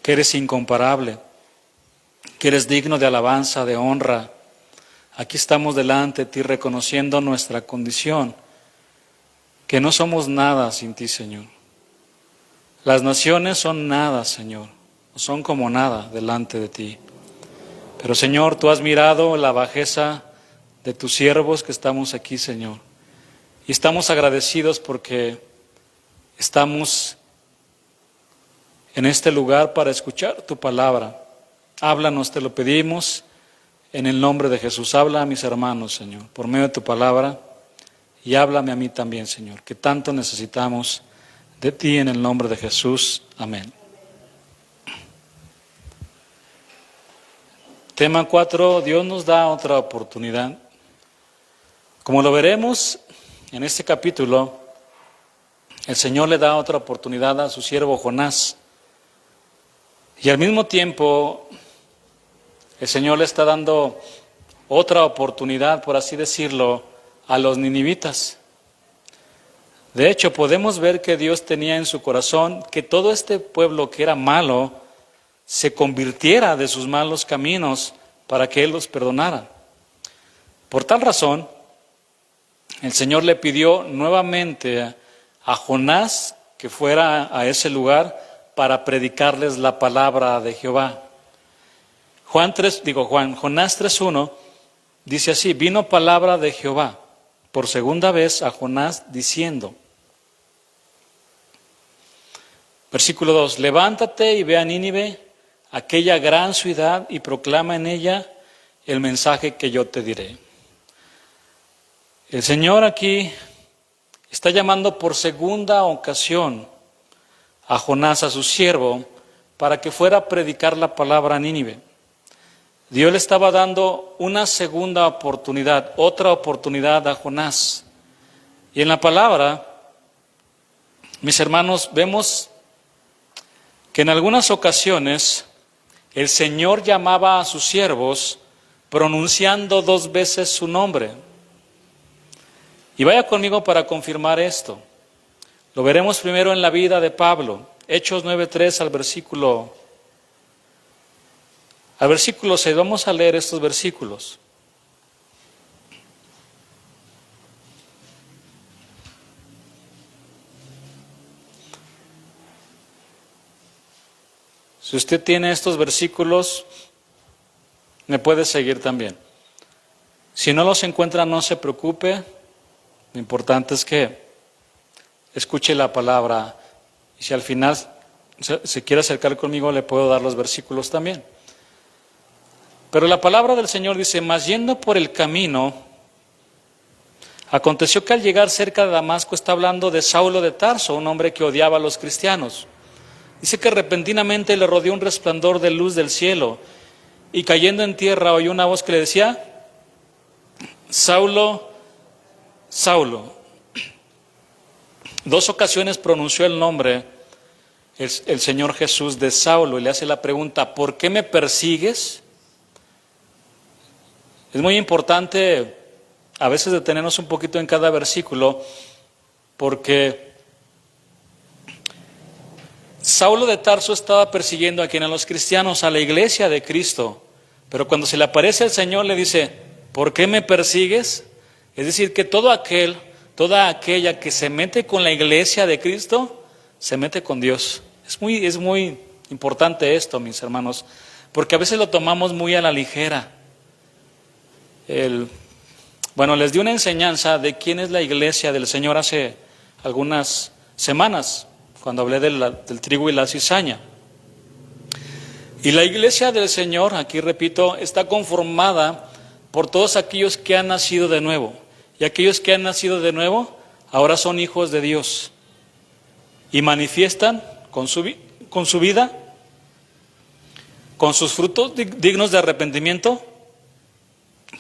que eres incomparable, que eres digno de alabanza, de honra. Aquí estamos delante de ti reconociendo nuestra condición, que no somos nada sin ti, Señor. Las naciones son nada, Señor, son como nada delante de ti. Pero, Señor, tú has mirado la bajeza de tus siervos que estamos aquí, Señor. Y estamos agradecidos porque estamos en este lugar para escuchar tu palabra. Háblanos, te lo pedimos, en el nombre de Jesús. Habla a mis hermanos, Señor, por medio de tu palabra, y háblame a mí también, Señor, que tanto necesitamos de ti en el nombre de Jesús. Amén. Tema 4, Dios nos da otra oportunidad. Como lo veremos en este capítulo, el Señor le da otra oportunidad a su siervo Jonás. Y al mismo tiempo, el Señor le está dando otra oportunidad, por así decirlo, a los ninivitas. De hecho, podemos ver que Dios tenía en su corazón que todo este pueblo que era malo se convirtiera de sus malos caminos para que Él los perdonara. Por tal razón, el Señor le pidió nuevamente a Jonás que fuera a ese lugar para predicarles la palabra de Jehová. Jonás 3:1 dice así: vino palabra de Jehová por segunda vez a Jonás diciendo. Versículo 2: levántate y ve a Nínive, aquella gran ciudad, y proclama en ella el mensaje que yo te diré. El Señor aquí está llamando por segunda ocasión a Jonás, a su siervo, para que fuera a predicar la palabra a Nínive. Dios le estaba dando una segunda oportunidad, otra oportunidad a Jonás. Y en la palabra, mis hermanos, vemos que en algunas ocasiones el Señor llamaba a sus siervos pronunciando 2 veces su nombre. Y vaya conmigo para confirmar esto. Lo veremos primero en la vida de Pablo, Hechos 9:3 al versículo 6. Vamos a leer estos versículos. Si usted tiene estos versículos, me puede seguir también. Si no los encuentra, no se preocupe. Lo importante es que escuche la palabra. Y si al final se quiere acercar conmigo, le puedo dar los versículos también. Pero la palabra del Señor dice: mas yendo por el camino, aconteció que al llegar cerca de Damasco, está hablando de Saulo de Tarso, un hombre que odiaba a los cristianos. Dice que repentinamente le rodeó un resplandor de luz del cielo, y cayendo en tierra oyó una voz que le decía: Saulo, Saulo. 2 ocasiones pronunció el nombre el Señor Jesús de Saulo, y le hace la pregunta: ¿por qué me persigues? Es muy importante a veces detenernos un poquito en cada versículo, porque Saulo de Tarso estaba persiguiendo a quienes, a los cristianos, a la iglesia de Cristo. Pero cuando se le aparece el Señor, le dice: ¿por qué me persigues? Es decir, que toda aquella que se mete con la iglesia de Cristo, se mete con Dios. Es muy importante esto, mis hermanos, porque a veces lo tomamos muy a la ligera. Les di una enseñanza de quién es la iglesia del Señor hace algunas semanas, cuando hablé del trigo y la cizaña. Y la iglesia del Señor, aquí repito, está conformada por todos aquellos que han nacido de nuevo. Y aquellos que han nacido de nuevo ahora son hijos de Dios y manifiestan con su vida, con sus frutos dignos de arrepentimiento,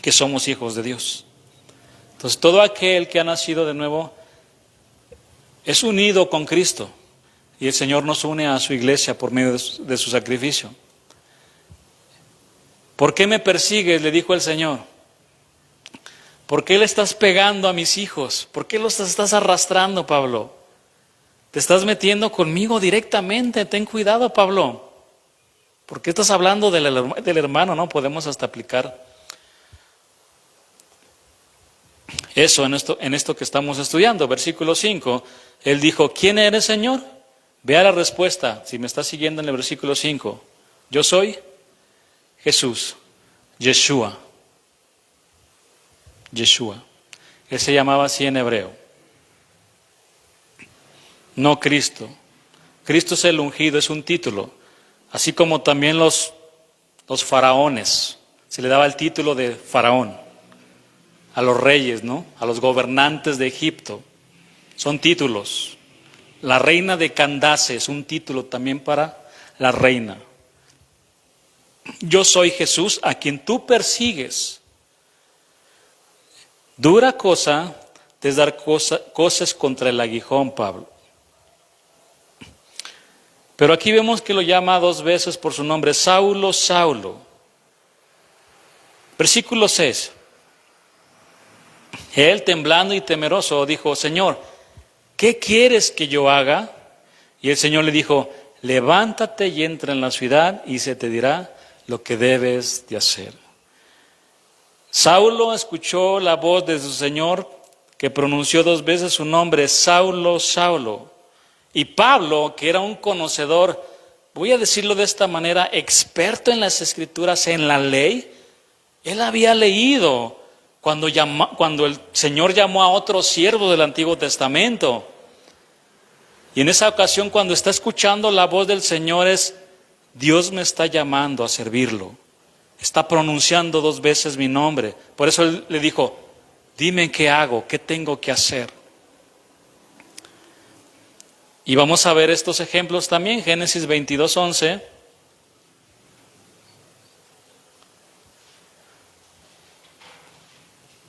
que somos hijos de Dios. Entonces, todo aquel que ha nacido de nuevo es unido con Cristo, y el Señor nos une a su iglesia por medio de su sacrificio. ¿Por qué me persigues?, le dijo el Señor. ¿Por qué le estás pegando a mis hijos? ¿Por qué los estás arrastrando, Pablo? Te estás metiendo conmigo directamente. Ten cuidado, Pablo. ¿Por qué estás hablando del hermano? No podemos hasta aplicar eso en esto que estamos estudiando. Versículo 5, él dijo, ¿quién eres, Señor? Vea la respuesta, si me está siguiendo en el versículo 5. Yo soy Jesús, Yeshua. Yeshua. Él se llamaba así en hebreo. No Cristo. Cristo es el ungido, es un título. Así como también los faraones. Se le daba el título de faraón. A los reyes, ¿no? A los gobernantes de Egipto. Son títulos. La reina de Candace es un título también para la reina. Yo soy Jesús a quien tú persigues. Dura cosa es dar cosas contra el aguijón, Pablo. Pero aquí vemos que lo llama 2 veces por su nombre, Saulo, Saulo. Versículo 6. Él, temblando y temeroso, dijo, Señor, ¿qué quieres que yo haga? Y el Señor le dijo, levántate y entra en la ciudad y se te dirá lo que debes de hacer. Saulo escuchó la voz de su Señor que pronunció 2 veces su nombre, Saulo, Saulo. Y Pablo, que era un conocedor, voy a decirlo de esta manera, experto en las Escrituras, en la ley, él había leído cuando el Señor llamó a otros siervos del Antiguo Testamento. Y en esa ocasión, cuando está escuchando la voz del Señor, es Dios me está llamando a servirlo. Está pronunciando 2 veces mi nombre. Por eso él le dijo, dime qué hago, qué tengo que hacer. Y vamos a ver estos ejemplos también, Génesis 22:11.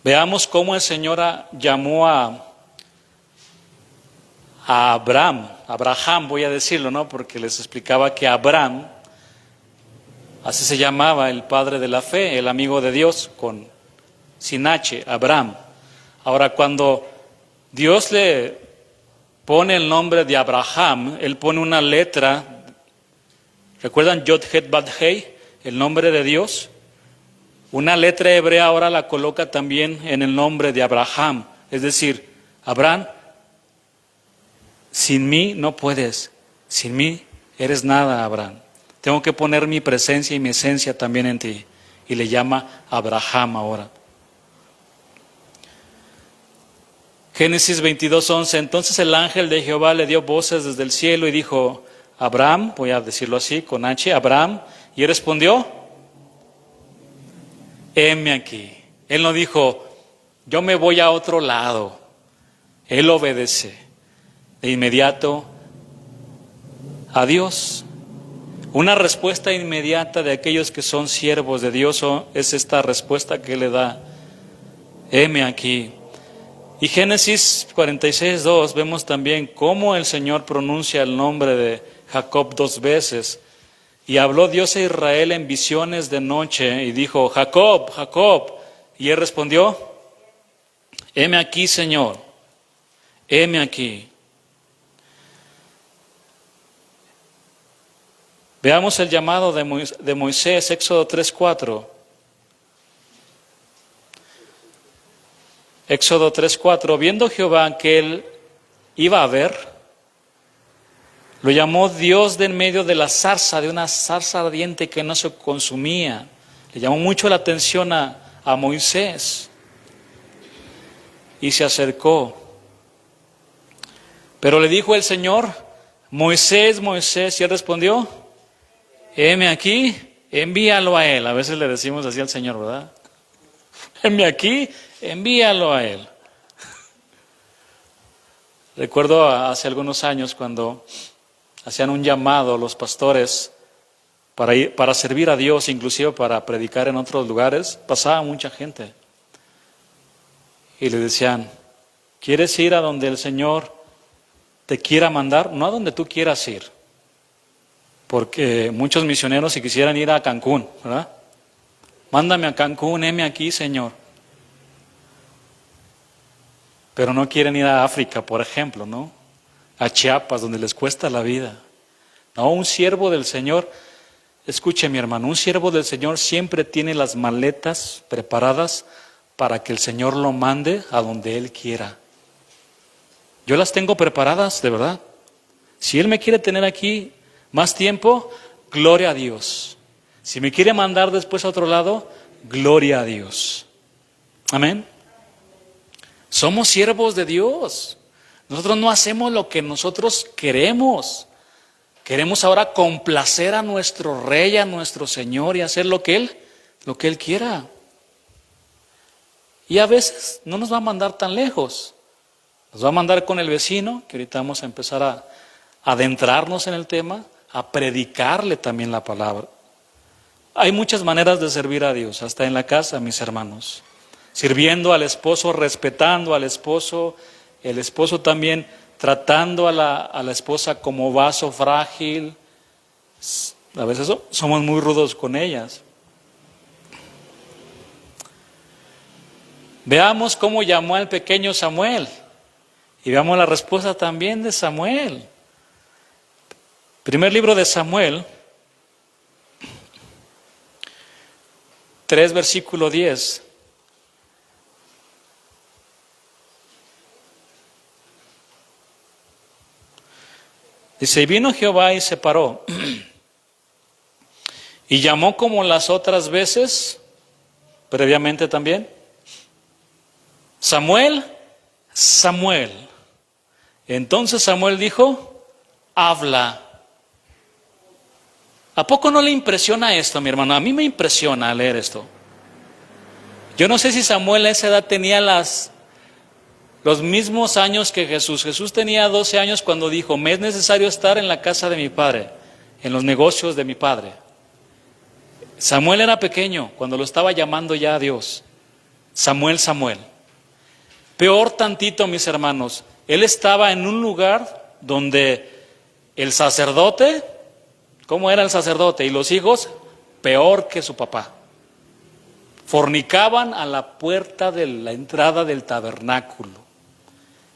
Veamos cómo el Señor llamó a Abraham, voy a decirlo, ¿no? Porque les explicaba que Abraham, así se llamaba el padre de la fe, el amigo de Dios, sin H, Abraham. Ahora, cuando Dios le pone el nombre de Abraham, él pone una letra, ¿recuerdan Yod Het Bat Hei, el nombre de Dios? Una letra hebrea ahora la coloca también en el nombre de Abraham, es decir, Abraham, sin mí no puedes, sin mí eres nada, Abraham. Tengo que poner mi presencia y mi esencia también en ti. Y le llama Abraham ahora. Génesis 22:11. Entonces el ángel de Jehová le dio voces desde el cielo y dijo, Abraham, voy a decirlo así, con H, Abraham. Y él respondió, heme aquí. Él no dijo, yo me voy a otro lado. Él obedece de inmediato a Dios. Una respuesta inmediata de aquellos que son siervos de Dios es esta respuesta que le da, heme aquí. Y Génesis 46:2 vemos también cómo el Señor pronuncia el nombre de Jacob 2 veces. Y habló Dios a Israel en visiones de noche y dijo, Jacob, Jacob. Y él respondió, heme aquí, Señor, heme aquí. Veamos el llamado de Moisés, Éxodo 3:4. Éxodo 3:4. Viendo Jehová que él iba a ver, lo llamó Dios de en medio de la zarza, de una zarza ardiente que no se consumía. Le llamó mucho la atención a Moisés. Y se acercó. Pero le dijo el Señor, Moisés, Moisés, y él respondió, heme aquí, envíalo a él. A veces le decimos así al Señor, ¿verdad? Heme aquí, envíalo a él. Recuerdo hace algunos años cuando hacían un llamado los pastores para servir a Dios, inclusive para predicar en otros lugares, pasaba mucha gente. Y le decían, ¿quieres ir a donde el Señor te quiera mandar? No a donde tú quieras ir. Porque muchos misioneros si quisieran ir a Cancún, ¿verdad? Mándame a Cancún, heme aquí, Señor. Pero no quieren ir a África, por ejemplo, ¿no? A Chiapas, donde les cuesta la vida. No, un siervo del Señor Escuche, mi hermano, un siervo del Señor siempre tiene las maletas preparadas para que el Señor lo mande a donde Él quiera. Yo las tengo preparadas, de verdad. Si Él me quiere tener aquí más tiempo, gloria a Dios. Si me quiere mandar después a otro lado, gloria a Dios. Amén. Somos siervos de Dios. Nosotros no hacemos lo que nosotros queremos. Queremos ahora complacer a nuestro Rey, a nuestro Señor y hacer lo que Él quiera. Y a veces no nos va a mandar tan lejos. Nos va a mandar con el vecino, que ahorita vamos a empezar a adentrarnos en el tema, a predicarle también la palabra. Hay muchas maneras de servir a Dios, hasta en la casa, mis hermanos. Sirviendo al esposo, respetando al esposo, el esposo también tratando a la esposa como vaso frágil. A veces somos muy rudos con ellas. Veamos cómo llamó al pequeño Samuel y veamos la respuesta también de Samuel. Primer libro de Samuel, 3 versículo 10. Dice, y vino Jehová y se paró, y llamó como las otras veces, previamente también, Samuel, Samuel. Entonces Samuel dijo, habla. ¿A poco no le impresiona esto, mi hermano? A mí me impresiona leer esto. Yo no sé si Samuel a esa edad tenía los mismos años que Jesús. Jesús tenía 12 años cuando dijo, me es necesario estar en la casa de mi padre, en los negocios de mi padre. Samuel era pequeño cuando lo estaba llamando ya a Dios. Samuel, Samuel. Peor tantito, mis hermanos, él estaba en un lugar donde el sacerdote, ¿cómo era el sacerdote? Y los hijos, peor que su papá. Fornicaban a la puerta de la entrada del tabernáculo.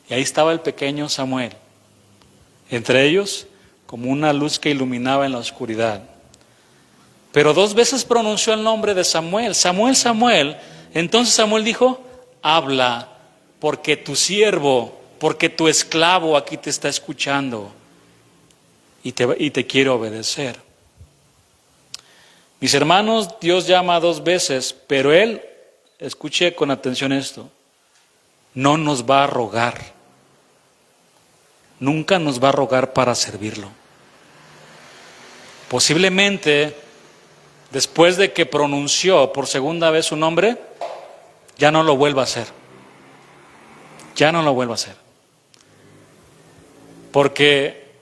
Y ahí estaba el pequeño Samuel, entre ellos como una luz que iluminaba en la oscuridad. Pero 2 veces pronunció el nombre de Samuel, Samuel, Samuel. Entonces Samuel dijo, habla, porque tu siervo, porque tu esclavo aquí te está escuchando y te quiere obedecer. Mis hermanos, Dios llama 2 veces, pero Él, escuche con atención esto, no nos va a rogar. Nunca nos va a rogar para servirlo. Posiblemente, después de que pronunció por segunda vez su nombre, ya no lo vuelva a hacer. Ya no lo vuelva a hacer. Porque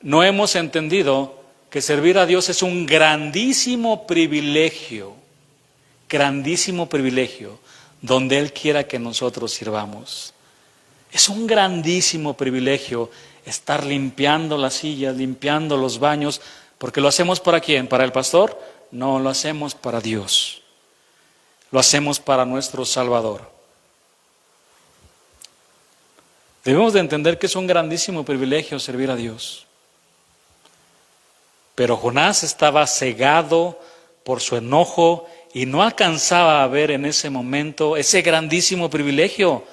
no hemos entendido que servir a Dios es un grandísimo privilegio, donde Él quiera que nosotros sirvamos. Es un grandísimo privilegio estar limpiando las sillas, limpiando los baños, porque ¿lo hacemos para quién? ¿Para el pastor? No, lo hacemos para Dios. Lo hacemos para nuestro Salvador. Debemos de entender que es un grandísimo privilegio servir a Dios. Pero Jonás estaba cegado por su enojo y no alcanzaba a ver en ese momento ese grandísimo privilegio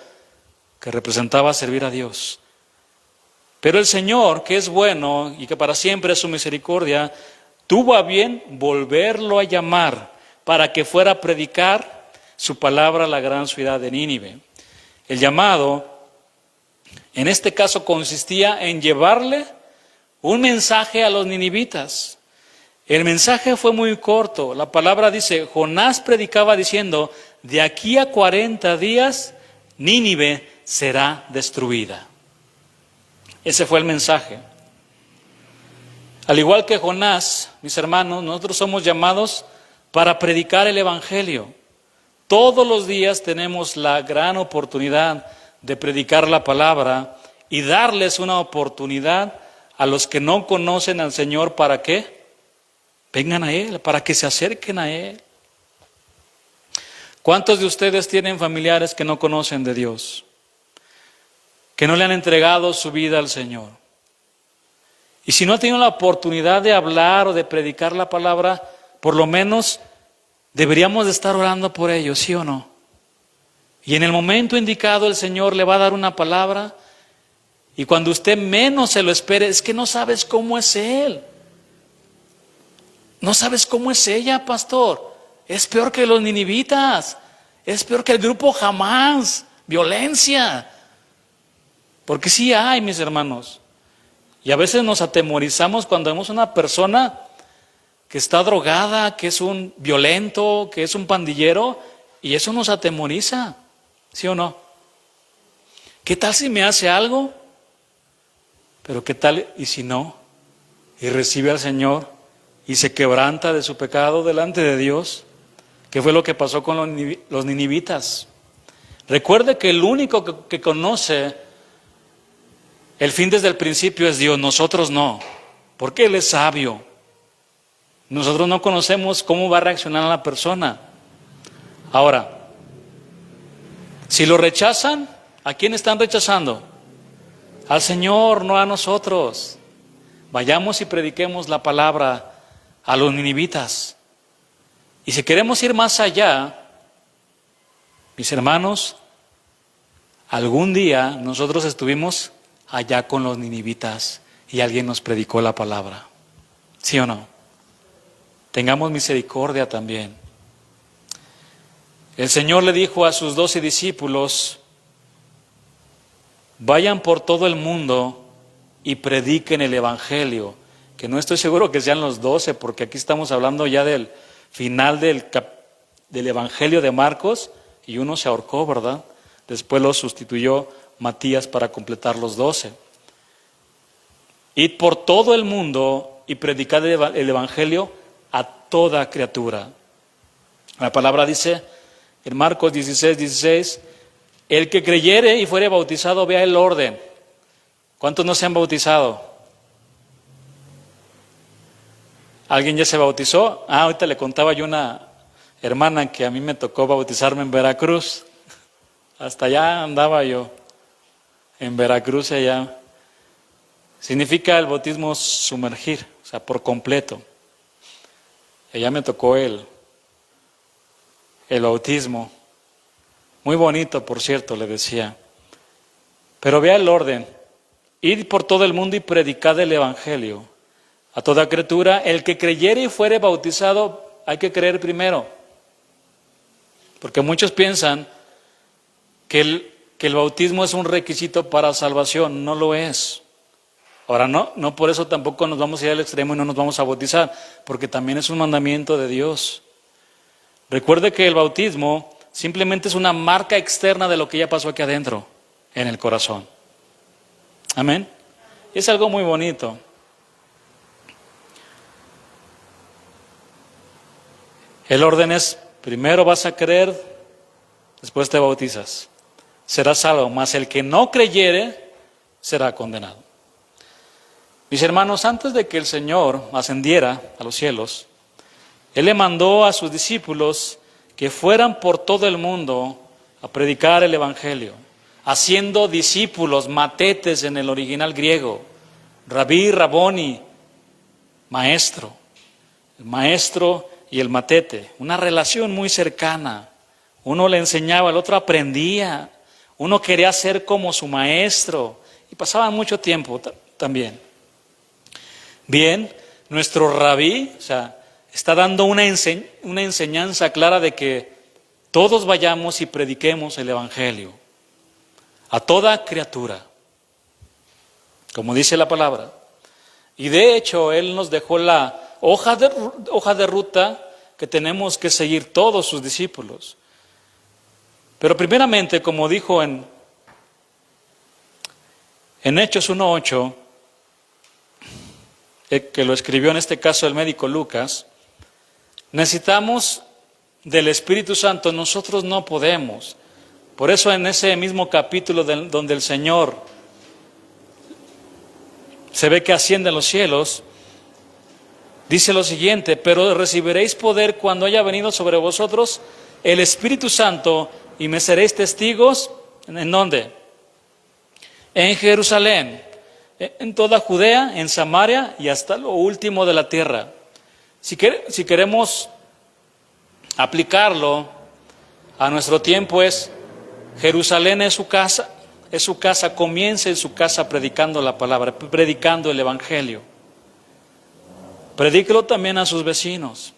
que representaba servir a Dios. Pero el Señor, que es bueno y que para siempre es su misericordia, tuvo a bien volverlo a llamar para que fuera a predicar su palabra a la gran ciudad de Nínive. El llamado, en este caso, consistía en llevarle un mensaje a los ninivitas. El mensaje fue muy corto. La palabra dice, Jonás predicaba diciendo, de aquí a 40 días Nínive será destruida. Ese fue el mensaje. Al igual que Jonás, mis hermanos, nosotros somos llamados para predicar el Evangelio. Todos los días tenemos la gran oportunidad de predicar la palabra y darles una oportunidad a los que no conocen al Señor. ¿Para qué? Vengan a Él, para que se acerquen a Él. ¿Cuántos de ustedes tienen familiares que no conocen de Dios? Que no le han entregado su vida al Señor. Y si no ha tenido la oportunidad de hablar o de predicar la palabra, por lo menos deberíamos de estar orando por ellos, ¿sí o no? Y en el momento indicado el Señor le va a dar una palabra, y cuando usted menos se lo espere, es que no sabes cómo es Él. No sabes cómo es ella, pastor. Es peor que los ninivitas. Es peor que el grupo Jamás. Violencia. Porque sí hay, mis hermanos. Y a veces nos atemorizamos cuando vemos una persona que está drogada, que es un violento, que es un pandillero, y eso nos atemoriza. ¿Sí o no? ¿Qué tal si me hace algo? Pero ¿qué tal y si no? Y recibe al Señor y se quebranta de su pecado delante de Dios. ¿Qué fue lo que pasó con los ninivitas? Recuerde que el único que conoce el fin desde el principio es Dios, nosotros no, porque Él es sabio. Nosotros no conocemos cómo va a reaccionar la persona. Ahora, si lo rechazan, ¿a quién están rechazando? Al Señor, no a nosotros. Vayamos y prediquemos la palabra a los ninivitas. Y si queremos ir más allá, mis hermanos, algún día nosotros estuvimos allá con los ninivitas y alguien nos predicó la palabra. ¿Sí o no? Tengamos misericordia también. El Señor le dijo a sus 12 discípulos: vayan por todo el mundo y prediquen el Evangelio. Que no estoy seguro que sean los 12, porque aquí estamos hablando ya del final del Evangelio de Marcos, y uno se ahorcó, ¿verdad? Después lo sustituyó Matías para completar los 12. Id por todo el mundo y predicad el Evangelio a toda criatura. La palabra dice en Marcos 16, el que creyere y fuere bautizado, vea el orden. ¿Cuántos no se han bautizado? ¿Alguien ya se bautizó? Ahorita le contaba yo una hermana que a mí me tocó bautizarme en Veracruz. Hasta allá andaba yo, en Veracruz allá. Significa el bautismo sumergir, o sea, por completo. Allá me tocó el bautismo. Muy bonito, por cierto, le decía. Pero vea el orden. Id por todo el mundo y predicad el Evangelio a toda criatura. El que creyere y fuere bautizado, hay que creer primero. Porque muchos piensan que el bautismo es un requisito para salvación. No lo es. Ahora, no por eso tampoco nos vamos a ir al extremo y no nos vamos a bautizar, porque también es un mandamiento de Dios. Recuerde que el bautismo simplemente es una marca externa de lo que ya pasó aquí adentro, en el corazón. Amén. Es algo muy bonito. El orden es: primero vas a creer, después te bautizas. Serás salvo, mas el que no creyere será condenado. Mis hermanos, antes de que el Señor ascendiera a los cielos, Él le mandó a sus discípulos que fueran por todo el mundo a predicar el Evangelio, haciendo discípulos, matetes en el original griego, rabí, raboni, maestro. El maestro y el matete, una relación muy cercana. Uno le enseñaba, el otro aprendía. Uno quería ser como su maestro y pasaban mucho tiempo también. Bien, nuestro rabí, o sea, está dando una enseñanza clara de que todos vayamos y prediquemos el Evangelio a toda criatura, como dice la palabra. Y de hecho, Él nos dejó la hoja de ruta que tenemos que seguir todos sus discípulos. Pero primeramente, como dijo en Hechos 1:8, que lo escribió en este caso el médico Lucas, necesitamos del Espíritu Santo, nosotros no podemos. Por eso en ese mismo capítulo donde el Señor se ve que asciende a los cielos, dice lo siguiente: pero recibiréis poder cuando haya venido sobre vosotros el Espíritu Santo y me seréis testigos, ¿en dónde? En Jerusalén, en toda Judea, en Samaria y hasta lo último de la tierra. Si queremos aplicarlo a nuestro tiempo, es Jerusalén es su casa, comience en su casa predicando la palabra, predicando el evangelio. Predíquelo también a sus vecinos,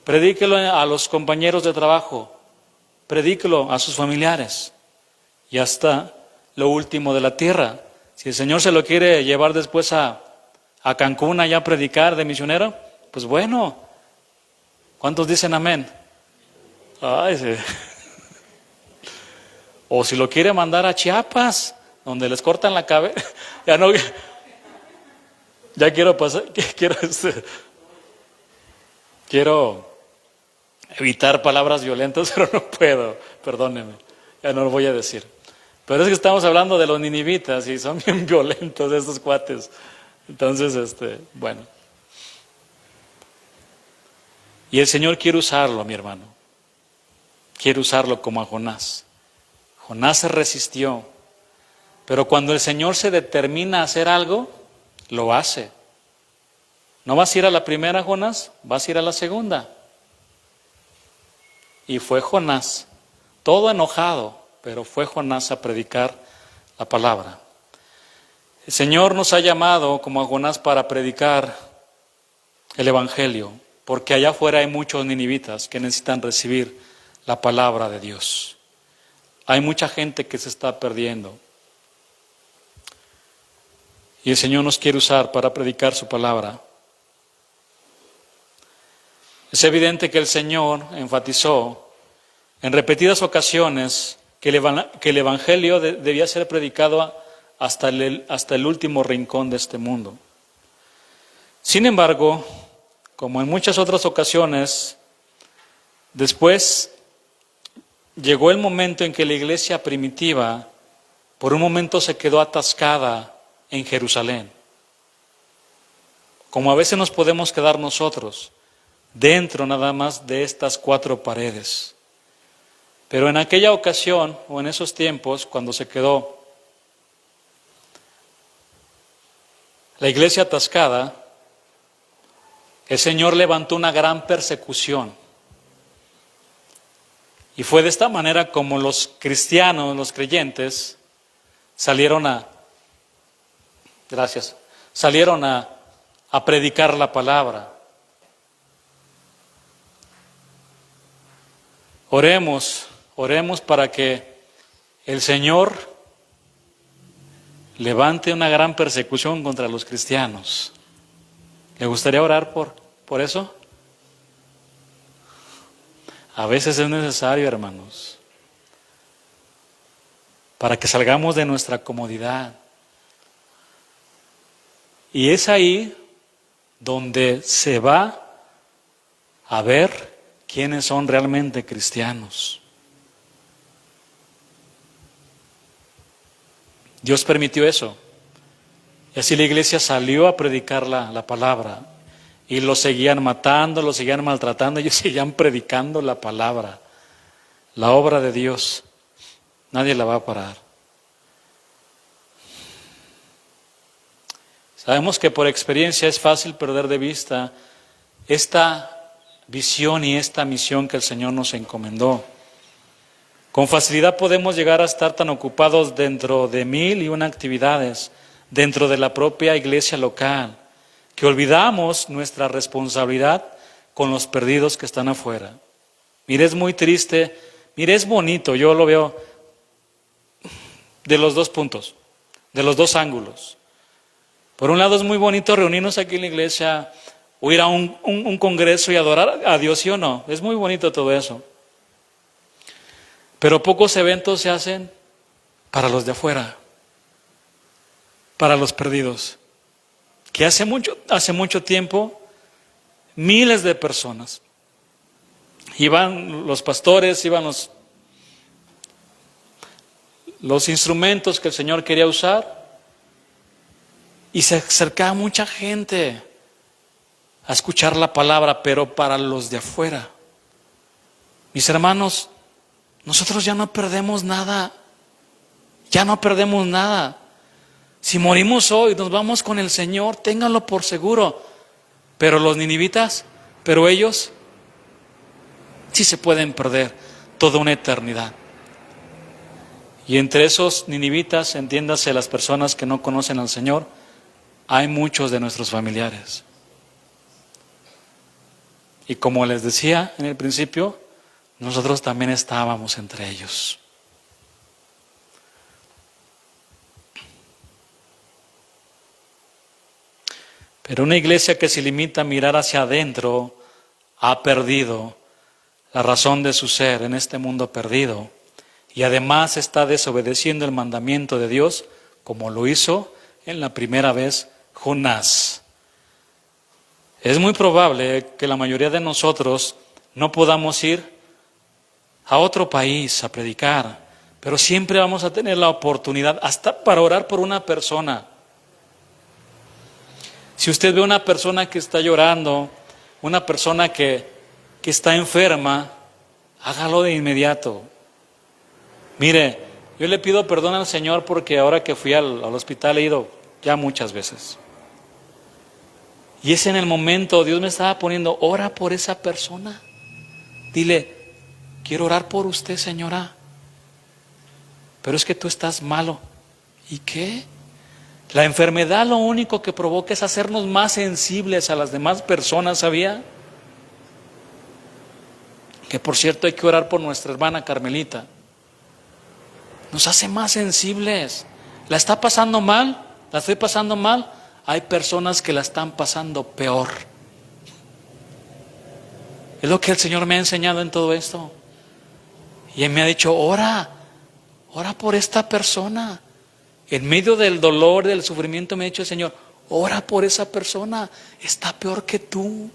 predíquelo a los compañeros de trabajo, predíquelo a sus familiares y hasta lo último de la tierra. Si el Señor se lo quiere llevar después a Cancún allá a predicar de misionero, pues bueno, ¿cuántos dicen amén? Ay, sí. O si lo quiere mandar a Chiapas, donde les cortan la cabeza, ya no, ya quiero pasar, quiero evitar palabras violentas, pero no puedo, perdónenme, ya no lo voy a decir. Pero es que estamos hablando de los ninivitas y son bien violentos estos cuates. Entonces, bueno. Y el Señor quiere usarlo, mi hermano. Quiere usarlo como a Jonás. Jonás se resistió, pero cuando el Señor se determina a hacer algo, lo hace. ¿No vas a ir a la primera, Jonás? Vas a ir a la segunda. Y fue Jonás, todo enojado, pero fue Jonás a predicar la palabra. El Señor nos ha llamado como a Jonás para predicar el evangelio, porque allá afuera hay muchos ninivitas que necesitan recibir la palabra de Dios. Hay mucha gente que se está perdiendo. Y el Señor nos quiere usar para predicar su palabra. Es evidente que el Señor enfatizó en repetidas ocasiones que el evangelio debía ser predicado hasta el último rincón de este mundo. Sin embargo, como en muchas otras ocasiones, después llegó el momento en que la iglesia primitiva por un momento se quedó atascada en Jerusalén. Como a veces nos podemos quedar nosotros, dentro nada más de estas 4 paredes. Pero en aquella ocasión, o en esos tiempos, cuando se quedó la iglesia atascada, el Señor levantó una gran persecución. Y fue de esta manera como los cristianos, los creyentes, salieron a predicar la palabra. Oremos para que el Señor levante una gran persecución contra los cristianos. ¿Le gustaría orar por eso? A veces es necesario, hermanos, para que salgamos de nuestra comodidad. Y es ahí donde se va a ver quiénes son realmente cristianos. Dios permitió eso. Y así la iglesia salió a predicar la palabra. Y los seguían matando, los seguían maltratando, ellos seguían predicando la palabra. La obra de Dios, nadie la va a parar. Sabemos que por experiencia es fácil perder de vista esta visión y esta misión que el Señor nos encomendó. Con facilidad podemos llegar a estar tan ocupados dentro de 1001 actividades, dentro de la propia iglesia local, que olvidamos nuestra responsabilidad con los perdidos que están afuera. Mire, es muy triste, mire, es bonito, yo lo veo de los 2 puntos, de los 2 ángulos. Por un lado es muy bonito reunirnos aquí en la iglesia, o ir a un congreso y adorar a Dios, ¿sí o no? Es muy bonito todo eso. Pero pocos eventos se hacen para los de afuera, para los perdidos. Que hace mucho tiempo, miles de personas, iban los pastores, iban los instrumentos que el Señor quería usar, y se acercaba mucha gente a escuchar la palabra, pero para los de afuera. Mis hermanos, nosotros ya no perdemos nada, Si morimos hoy, nos vamos con el Señor, ténganlo por seguro. Pero los ninivitas, pero ellos sí se pueden perder toda una eternidad. Y entre esos ninivitas, entiéndase las personas que no conocen al Señor, hay muchos de nuestros familiares. Y como les decía en el principio, nosotros también estábamos entre ellos. Pero una iglesia que se limita a mirar hacia adentro ha perdido la razón de su ser en este mundo perdido y además está desobedeciendo el mandamiento de Dios como lo hizo en la primera vez Jonás. Es muy probable que la mayoría de nosotros no podamos ir a otro país a predicar, pero siempre vamos a tener la oportunidad hasta para orar por una persona. Si usted ve una persona que está llorando, una persona que está enferma, hágalo de inmediato. Mire, yo le pido perdón al Señor porque ahora que fui al hospital he ido ya muchas veces. Y es en el momento, Dios me estaba poniendo, ora por esa persona. Dile, quiero orar por usted, señora. Pero es que tú estás malo. ¿Y qué? La enfermedad lo único que provoca es hacernos más sensibles a las demás personas, ¿sabía? Que por cierto hay que orar por nuestra hermana Carmelita. Nos hace más sensibles. ¿La está pasando mal? ¿La estoy pasando mal? Hay personas que la están pasando peor. Es lo que el Señor me ha enseñado en todo esto. Y Él me ha dicho, ora por esta persona. En medio del dolor, del sufrimiento me ha dicho el Señor, ora por esa persona, está peor que tú.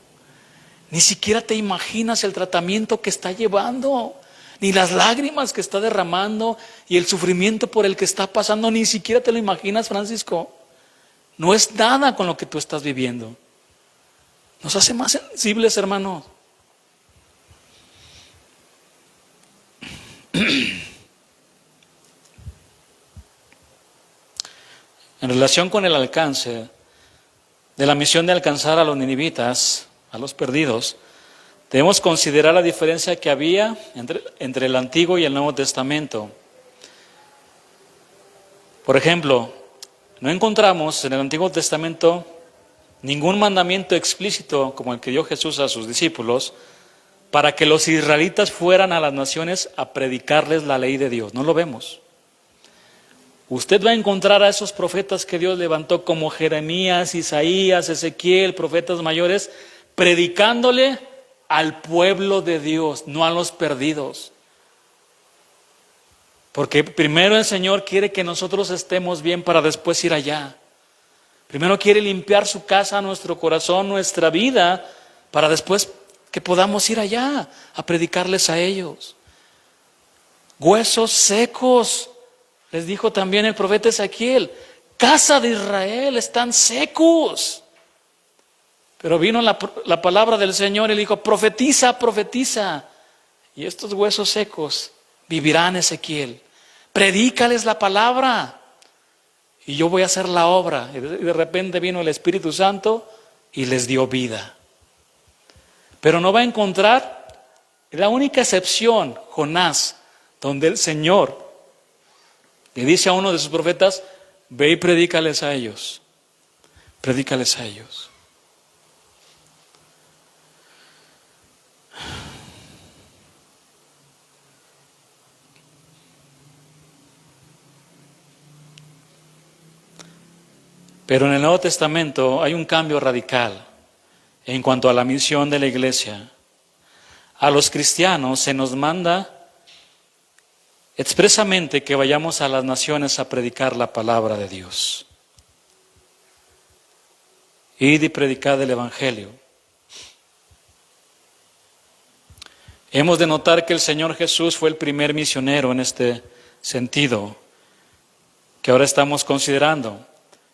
Ni siquiera te imaginas el tratamiento que está llevando, ni las lágrimas que está derramando y el sufrimiento por el que está pasando, ni siquiera te lo imaginas, Francisco. No es nada con lo que tú estás viviendo. Nos hace más sensibles, hermanos. En relación con el alcance de la misión de alcanzar a los ninivitas, a los perdidos, debemos considerar la diferencia que había entre el Antiguo y el Nuevo Testamento. Por ejemplo, no encontramos en el Antiguo Testamento ningún mandamiento explícito como el que dio Jesús a sus discípulos para que los israelitas fueran a las naciones a predicarles la ley de Dios. No lo vemos. Usted va a encontrar a esos profetas que Dios levantó como Jeremías, Isaías, Ezequiel, profetas mayores, predicándole al pueblo de Dios, no a los perdidos. Porque primero el Señor quiere que nosotros estemos bien para después ir allá. Primero quiere limpiar su casa, nuestro corazón, nuestra vida, para después que podamos ir allá a predicarles a ellos. Huesos secos. Les dijo también el profeta Ezequiel, casa de Israel, están secos. Pero vino la palabra del Señor y le dijo, profetiza, profetiza. Y estos huesos secos vivirán, Ezequiel. Predícales la palabra. Y yo voy a hacer la obra. Y de repente vino el Espíritu Santo y les dio vida. Pero no va a encontrar la única excepción, Jonás, donde el Señor le dice a uno de sus profetas, ve y predícales a ellos. Predícales a ellos. Pero en el Nuevo Testamento hay un cambio radical en cuanto a la misión de la iglesia. A los cristianos se nos manda expresamente que vayamos a las naciones a predicar la palabra de Dios. Id y predicad el Evangelio. Hemos de notar que el Señor Jesús fue el primer misionero en este sentido que ahora estamos considerando.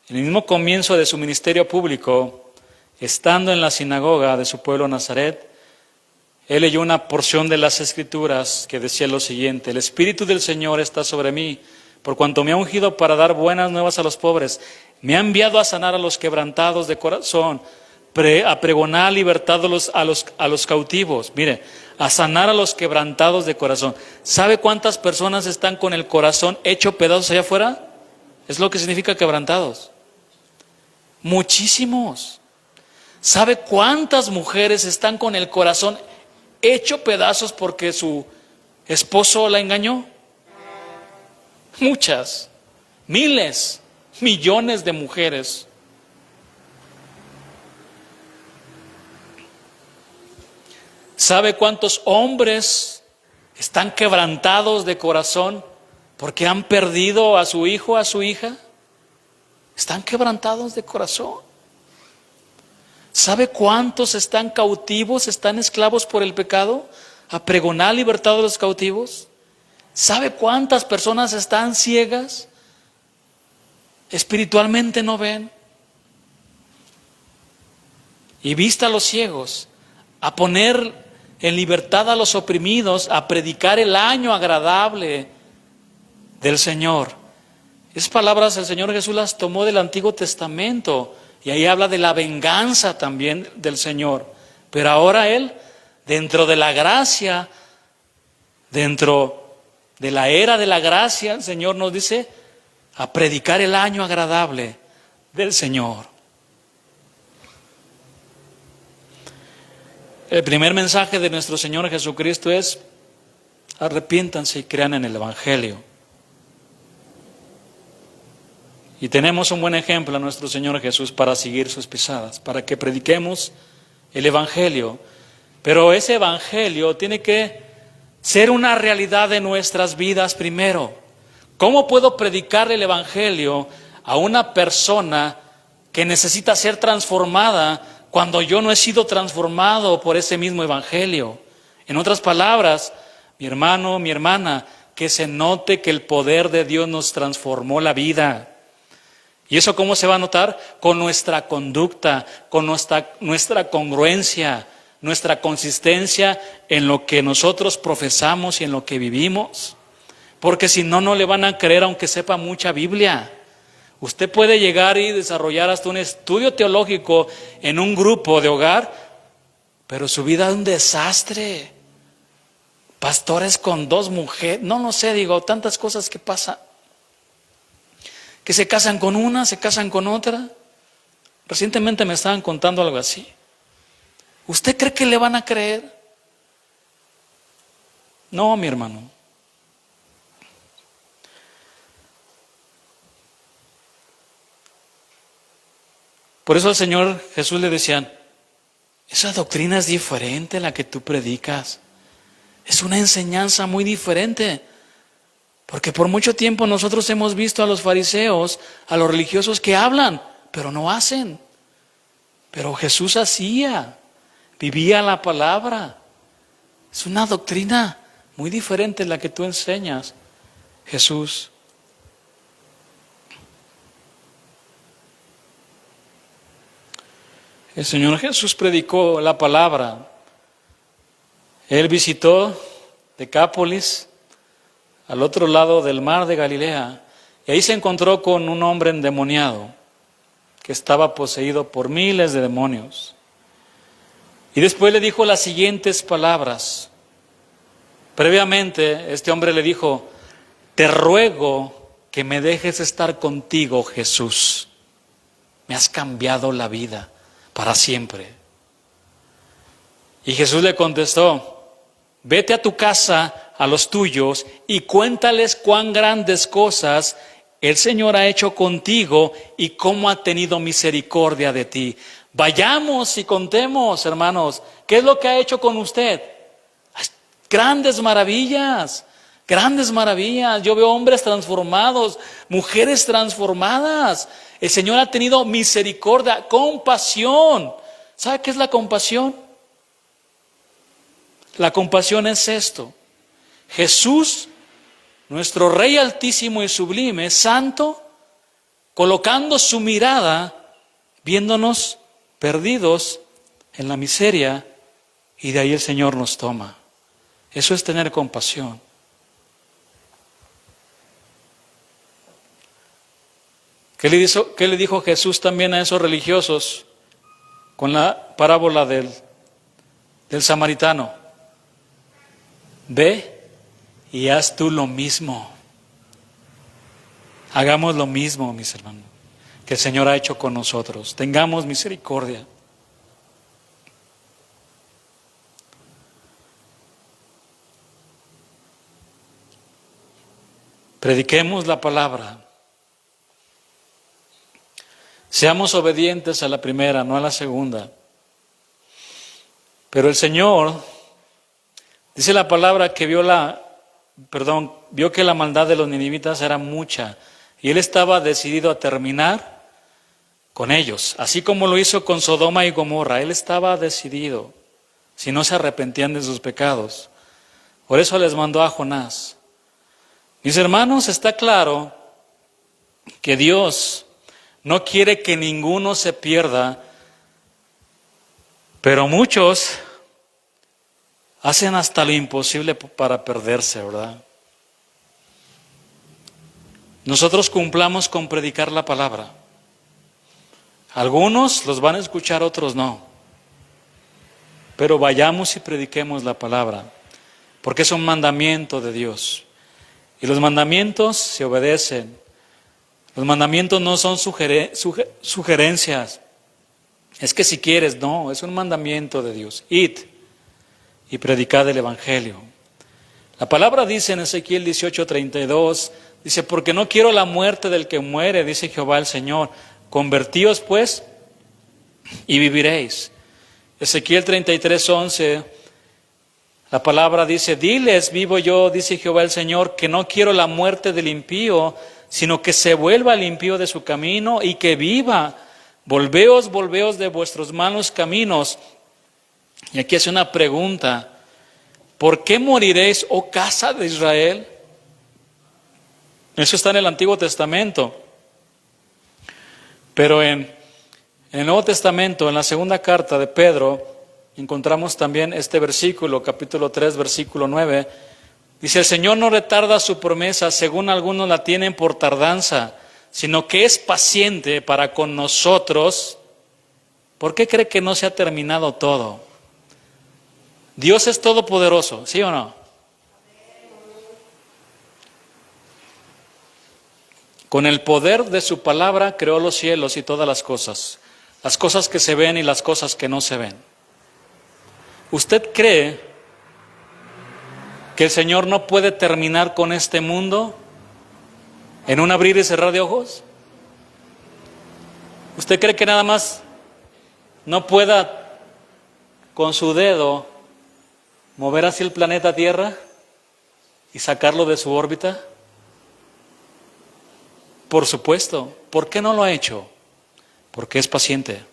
En el mismo comienzo de su ministerio público, estando en la sinagoga de su pueblo Nazaret, Él leyó una porción de las Escrituras que decía lo siguiente: el Espíritu del Señor está sobre mí, por cuanto me ha ungido para dar buenas nuevas a los pobres, me ha enviado a sanar a los quebrantados de corazón, a pregonar libertad a los cautivos. Mire, a sanar a los quebrantados de corazón. ¿Sabe cuántas personas están con el corazón hecho pedazos allá afuera? Es lo que significa quebrantados. Muchísimos. ¿Sabe cuántas mujeres están con el corazón hecho pedazos porque su esposo la engañó? Muchas, miles, millones de mujeres. ¿Sabe cuántos hombres están quebrantados de corazón porque han perdido a su hijo, a su hija? Están quebrantados de corazón. ¿Sabe cuántos están cautivos, están esclavos por el pecado? A pregonar libertad a los cautivos. ¿Sabe cuántas personas están ciegas? Espiritualmente no ven. Y vista a los ciegos, a poner en libertad a los oprimidos, a predicar el año agradable del Señor. Esas palabras el Señor Jesús las tomó del Antiguo Testamento y ahí habla de la venganza también del Señor. Pero ahora Él, dentro de la gracia, dentro de la era de la gracia, el Señor nos dice a predicar el año agradable del Señor. El primer mensaje de nuestro Señor Jesucristo es: arrepiéntanse y crean en el Evangelio. Y tenemos un buen ejemplo a nuestro Señor Jesús para seguir sus pisadas, para que prediquemos el Evangelio. Pero ese Evangelio tiene que ser una realidad de nuestras vidas primero. ¿Cómo puedo predicar el Evangelio a una persona que necesita ser transformada cuando yo no he sido transformado por ese mismo Evangelio? En otras palabras, mi hermano, mi hermana, que se note que el poder de Dios nos transformó la vida. ¿Y eso cómo se va a notar? Con nuestra conducta, con nuestra congruencia, nuestra consistencia en lo que nosotros profesamos y en lo que vivimos. Porque si no, no le van a creer aunque sepa mucha Biblia. Usted puede llegar y desarrollar hasta un estudio teológico en un grupo de hogar, pero su vida es un desastre. Pastores con 2 mujeres, no sé, digo, tantas cosas que pasan. Que se casan con una, se casan con otra. Recientemente me estaban contando algo así. ¿Usted cree que le van a creer? No, mi hermano. Por eso al Señor Jesús le decían: esa doctrina es diferente a la que tú predicas. Es una enseñanza muy diferente. Porque por mucho tiempo nosotros hemos visto a los fariseos, a los religiosos que hablan, pero no hacen. Pero Jesús hacía, vivía la palabra. Es una doctrina muy diferente a la que tú enseñas, Jesús. El Señor Jesús predicó la palabra. Él visitó Decápolis, al otro lado del mar de Galilea, y ahí se encontró con un hombre endemoniado que estaba poseído por miles de demonios. Y después le dijo las siguientes palabras. Previamente, este hombre le dijo: te ruego que me dejes estar contigo, Jesús. Me has cambiado la vida para siempre. Y Jesús le contestó: vete a tu casa, a los tuyos, y cuéntales cuán grandes cosas el Señor ha hecho contigo y cómo ha tenido misericordia de ti. Vayamos y contemos, hermanos, ¿qué es lo que ha hecho con usted? Grandes maravillas, grandes maravillas. Yo veo hombres transformados, mujeres transformadas. El Señor ha tenido misericordia, compasión. ¿Sabe qué es la compasión? La compasión es esto: Jesús, nuestro Rey altísimo y sublime, santo, colocando su mirada, viéndonos perdidos en la miseria, y de ahí el Señor nos toma. Eso es tener compasión. Qué le dijo Jesús también a esos religiosos con la parábola del samaritano? Ve y haz tú lo mismo. Hagamos lo mismo, mis hermanos, que el Señor ha hecho con nosotros. Tengamos misericordia. Prediquemos la palabra. Seamos obedientes a la primera, no a la segunda. Pero el Señor, dice la palabra que vio que la maldad de los ninivitas era mucha y Él estaba decidido a terminar con ellos, así como lo hizo con Sodoma y Gomorra. Él estaba decidido, si no se arrepentían de sus pecados. Por eso les mandó a Jonás. Mis hermanos, está claro que Dios no quiere que ninguno se pierda, pero muchos hacen hasta lo imposible para perderse, ¿verdad? Nosotros cumplamos con predicar la palabra. Algunos los van a escuchar, otros no. Pero vayamos y prediquemos la palabra, porque es un mandamiento de Dios. Y los mandamientos se obedecen. Los mandamientos no son sugerencias. Es que si quieres, no, es un mandamiento de Dios. Id y predicad el Evangelio. La palabra dice en Ezequiel 18:32, dice, porque no quiero la muerte del que muere, dice Jehová el Señor. Convertíos pues y viviréis. Ezequiel 33:11, la palabra dice, diles, vivo yo, dice Jehová el Señor, que no quiero la muerte del impío, sino que se vuelva el impío de su camino y que viva. Volveos de vuestros malos caminos. Y aquí hace una pregunta, ¿por qué moriréis, oh casa de Israel? Eso está en el Antiguo Testamento. Pero en el Nuevo Testamento, en la segunda carta de Pedro, encontramos también este versículo, capítulo 3, versículo 9. Dice, el Señor no retarda su promesa, según algunos la tienen por tardanza, sino que es paciente para con nosotros. ¿Por qué cree que no se ha terminado todo? Dios es todopoderoso, ¿sí o no? Con el poder de su palabra creó los cielos y todas las cosas que se ven y las cosas que no se ven. ¿Usted cree que el Señor no puede terminar con este mundo en un abrir y cerrar de ojos? ¿Usted cree que nada más no pueda con su dedo mover hacia el planeta Tierra y sacarlo de su órbita? Por supuesto. ¿Por qué no lo ha hecho? Porque es paciente.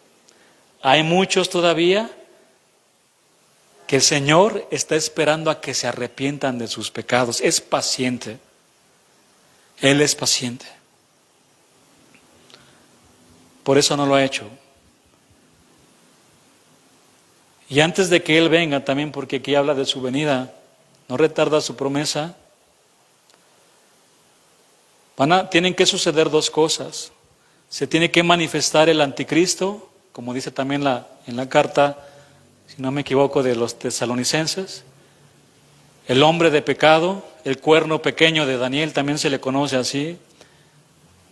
Hay muchos todavía que el Señor está esperando a que se arrepientan de sus pecados. Es paciente. Él es paciente. Por eso no lo ha hecho. Y antes de que Él venga también, porque aquí habla de su venida, no retarda su promesa. Tienen que suceder dos cosas. Se tiene que manifestar el anticristo, como dice también en la carta, si no me equivoco, de los tesalonicenses. El hombre de pecado, el cuerno pequeño de Daniel, también se le conoce así.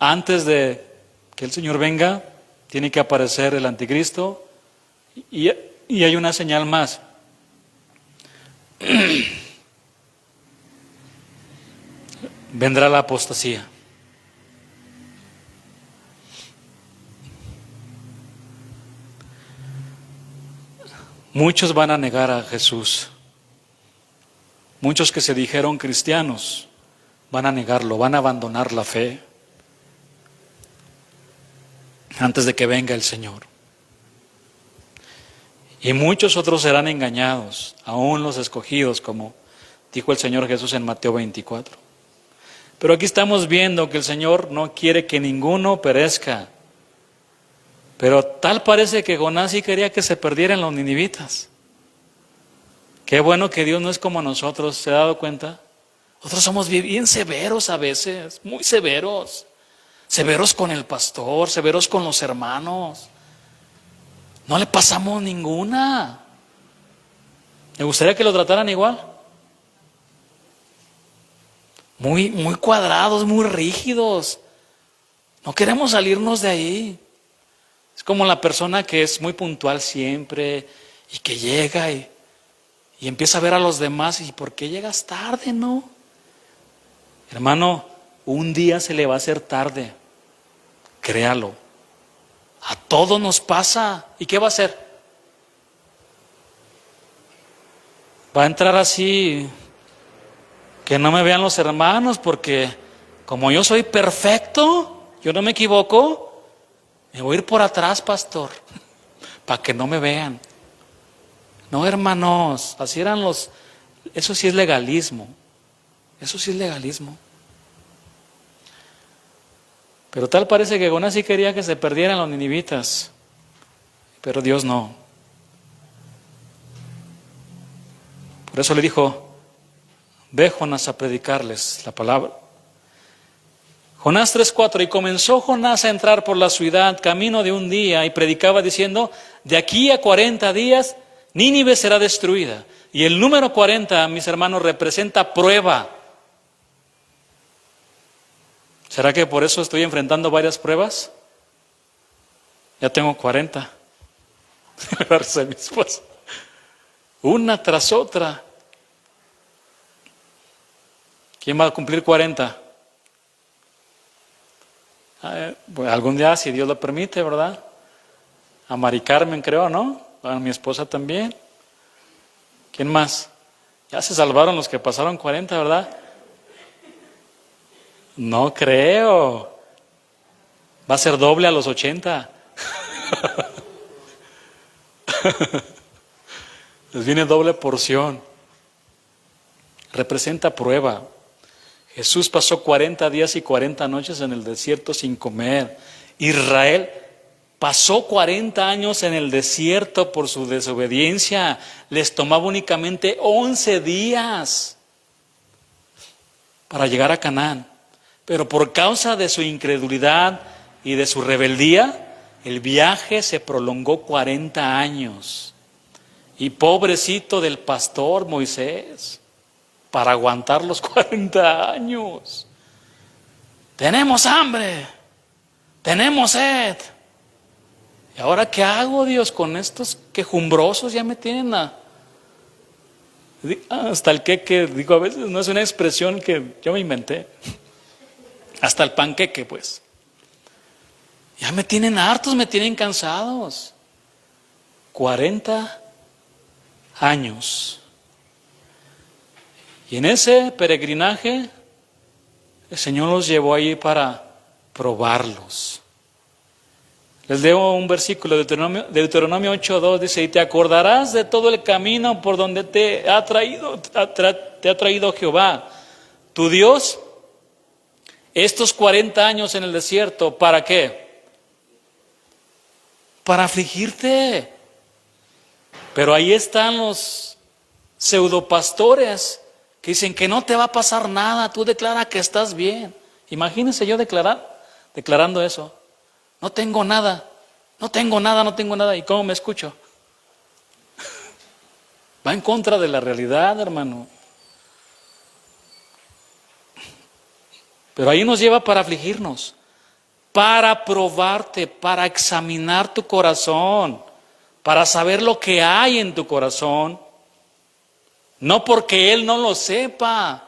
Antes de que el Señor venga, tiene que aparecer el anticristo. Y hay una señal más. Vendrá la apostasía. Muchos van a negar a Jesús. Muchos que se dijeron cristianos van a negarlo, van a abandonar la fe antes de que venga el Señor. Y muchos otros serán engañados, aún los escogidos, como dijo el Señor Jesús en Mateo 24. Pero aquí estamos viendo que el Señor no quiere que ninguno perezca. Pero tal parece que Jonás sí quería que se perdieran los ninivitas. Qué bueno que Dios no es como nosotros, ¿se ha dado cuenta? Nosotros somos bien severos a veces, muy severos. severos con el pastor, severos con los hermanos. No le pasamos ninguna. ¿Me gustaría que lo trataran igual? Muy cuadrados, muy rígidos. No queremos salirnos de ahí. Es como la persona que es muy puntual siempre y que llega y empieza a ver a los demás. ¿Y por qué llegas tarde, no? Hermano, un día se le va a hacer tarde. Créalo. A todos nos pasa. ¿Y qué va a hacer? Va a entrar así, que no me vean los hermanos, porque como yo soy perfecto, yo no me equivoco, me voy a ir por atrás, pastor, para que no me vean. No, hermanos, así eran los... Eso sí es legalismo. Eso sí es legalismo. Pero tal parece que Jonás sí quería que se perdieran los ninivitas, pero Dios no. Por eso le dijo, ve, Jonás, a predicarles la palabra. Jonás 3:4, y comenzó Jonás a entrar por la ciudad camino de un día y predicaba diciendo, de aquí a 40 días Nínive será destruida. Y el número 40, mis hermanos, representa prueba. ¿Será que por eso estoy enfrentando varias pruebas? Ya tengo 40. Mi esposa. Una tras otra. ¿Quién va a cumplir 40? Pues algún día, si Dios lo permite, ¿verdad? A Mari Carmen, creo, ¿no? A mi esposa también. ¿Quién más? Ya se salvaron los que pasaron 40, ¿verdad? No creo. Va a ser doble a los 80. Les viene doble porción. Representa prueba. Jesús pasó 40 días y 40 noches en el desierto sin comer. Israel pasó 40 años en el desierto por su desobediencia. Les tomaba únicamente 11 días para llegar a Canaán. Pero por causa de su incredulidad y de su rebeldía, el viaje se prolongó 40 años. Y pobrecito del pastor Moisés, para aguantar los 40 años. Tenemos hambre, tenemos sed. ¿Y ahora qué hago, Dios, con estos quejumbrosos? Ya me tienen hasta el queque, digo, a veces no es una expresión que yo me inventé. Hasta el panqueque, pues. Ya me tienen hartos, me tienen cansados. 40 años. Y en ese peregrinaje, el Señor los llevó ahí para probarlos. Les leo un versículo de Deuteronomio 8:2, dice, y te acordarás de todo el camino por donde te ha traído Jehová, tu Dios, estos 40 años en el desierto. ¿Para qué? Para afligirte. Pero ahí están los pseudopastores que dicen que no te va a pasar nada, tú declara que estás bien. Imagínense yo declarando eso. No tengo nada. ¿Y cómo me escucho? Va en contra de la realidad, hermano. Pero ahí nos lleva para afligirnos, para probarte, para examinar tu corazón, para saber lo que hay en tu corazón. No porque Él no lo sepa,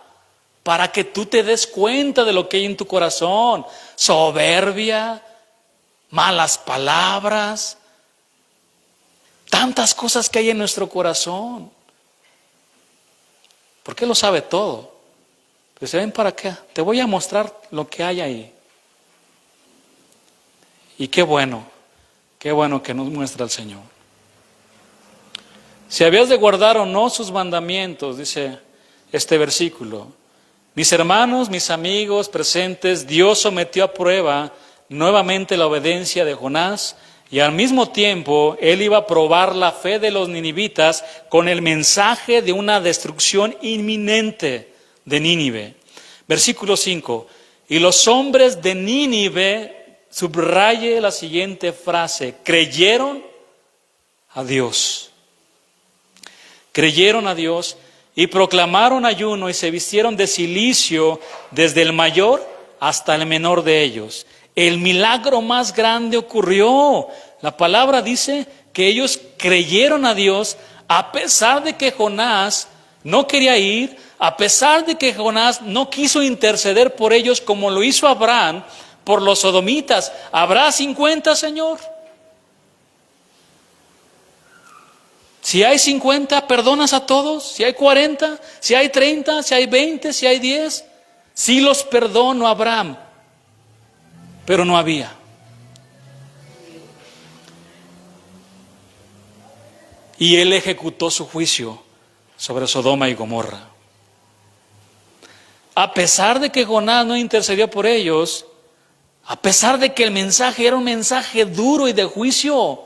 para que tú te des cuenta de lo que hay en tu corazón. Soberbia, malas palabras, tantas cosas que hay en nuestro corazón. Porque Él lo sabe todo. Pues ven para acá, te voy a mostrar lo que hay ahí. Y qué bueno que nos muestra el Señor. Si habías de guardar o no sus mandamientos, dice este versículo. Mis hermanos, mis amigos presentes, Dios sometió a prueba nuevamente la obediencia de Jonás y al mismo tiempo Él iba a probar la fe de los ninivitas con el mensaje de una destrucción inminente de Nínive. Versículo 5. Y los hombres de Nínive, subraye la siguiente frase, creyeron a Dios. Creyeron a Dios y proclamaron ayuno y se vistieron de cilicio desde el mayor hasta el menor de ellos. El milagro más grande ocurrió. La palabra dice que ellos creyeron a Dios a pesar de que Jonás no quería ir, a pesar de que Jonás no quiso interceder por ellos como lo hizo Abraham por los sodomitas. ¿Habrá 50, Señor? Si hay 50, ¿perdonas a todos? Si hay 40, si hay 30, si hay 20, si hay 10. Sí los perdono a Abraham, pero no había. Y él ejecutó su juicio sobre Sodoma y Gomorra. A pesar de que Jonás no intercedió por ellos, a pesar de que el mensaje era un mensaje duro y de juicio,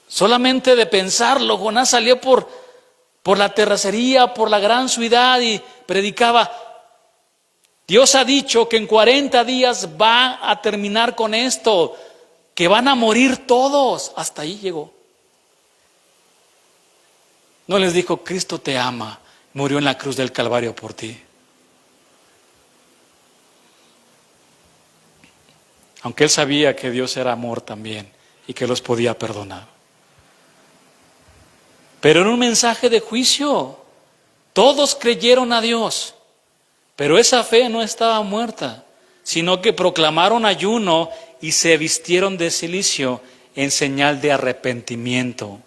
solamente de pensarlo, Jonás salió por la terracería, por la gran ciudad y predicaba: Dios ha dicho que en 40 días va a terminar con esto, que van a morir todos. Hasta ahí llegó. No les dijo: Cristo te ama, murió en la cruz del Calvario por ti. Aunque él sabía que Dios era amor también y que los podía perdonar. Pero era un mensaje de juicio. Todos creyeron a Dios, pero esa fe no estaba muerta, sino que proclamaron ayuno y se vistieron de cilicio en señal de arrepentimiento.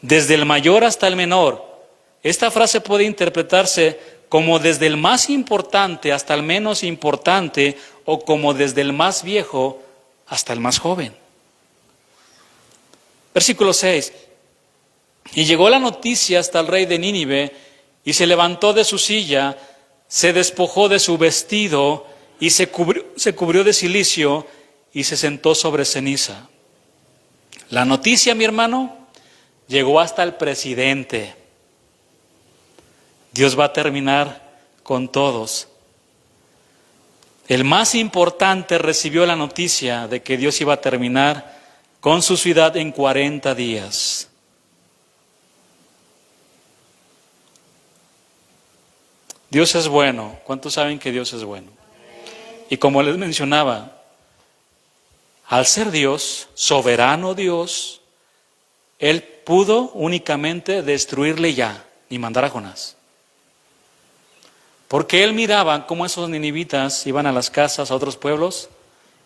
Desde el mayor hasta el menor. Esta frase puede interpretarse como desde el más importante hasta el menos importante, o como desde el más viejo hasta el más joven. Versículo 6. Y llegó la noticia hasta el rey de Nínive, y se levantó de su silla, se despojó de su vestido, y se cubrió de cilicio, y se sentó sobre ceniza. La noticia, mi hermano, llegó hasta el presidente. Dios va a terminar con todos. El más importante recibió la noticia de que Dios iba a terminar con su ciudad en 40 días. Dios es bueno. ¿Cuántos saben que Dios es bueno? Y como les mencionaba, al ser Dios, soberano Dios, Él pudo únicamente destruirle ya, ni mandar a Jonás. Porque él miraba cómo esos ninivitas iban a las casas, a otros pueblos,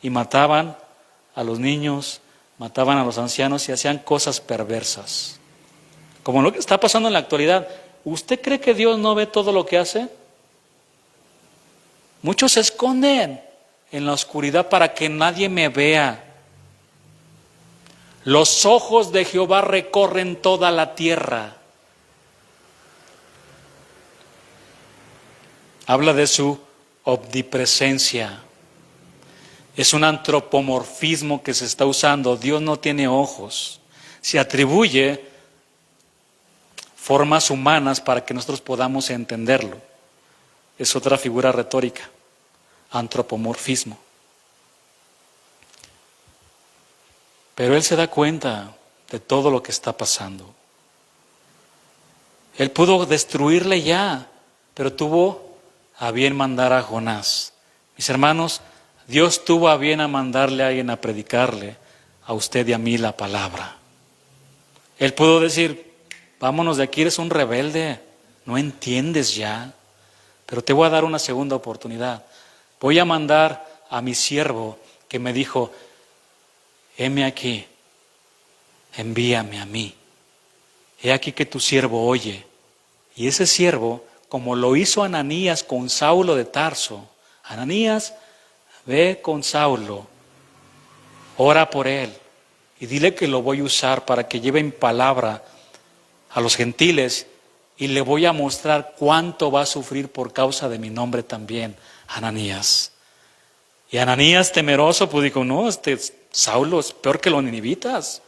y mataban a los niños, mataban a los ancianos y hacían cosas perversas. Como lo que está pasando en la actualidad. ¿Usted cree que Dios no ve todo lo que hace? Muchos se esconden en la oscuridad para que nadie me vea. Los ojos de Jehová recorren toda la tierra. Habla de su omnipresencia. Es un antropomorfismo que se está usando. Dios no tiene ojos. Se atribuye formas humanas para que nosotros podamos entenderlo. Es otra figura retórica. Antropomorfismo. Pero Él se da cuenta de todo lo que está pasando. Él pudo destruirle ya, pero tuvo a bien mandar a Jonás. Mis hermanos, Dios tuvo a bien a mandarle a alguien a predicarle a usted y a mí la palabra. Él pudo decir: vámonos de aquí, eres un rebelde, no entiendes ya, pero te voy a dar una segunda oportunidad. Voy a mandar a mi siervo que me dijo: heme aquí, envíame a mí. He aquí que tu siervo oye. Y ese siervo, como lo hizo Ananías con Saulo de Tarso: Ananías, ve con Saulo, ora por él y dile que lo voy a usar para que lleve en palabra a los gentiles, y le voy a mostrar cuánto va a sufrir por causa de mi nombre también, Ananías. Y Ananías, temeroso, pues dijo: no, Saulo es peor que los ninivitas.